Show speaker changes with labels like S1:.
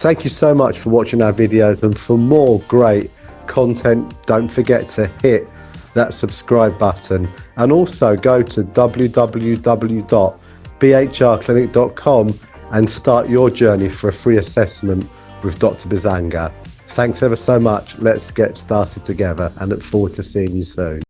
S1: Thank you so much for watching our videos, and for more great content, don't forget to hit that subscribe button, and also go to www.bhrclinic.com and start your journey for a free assessment with Dr. Bisanga. Thanks ever so much. Let's get started together and look forward to seeing you soon.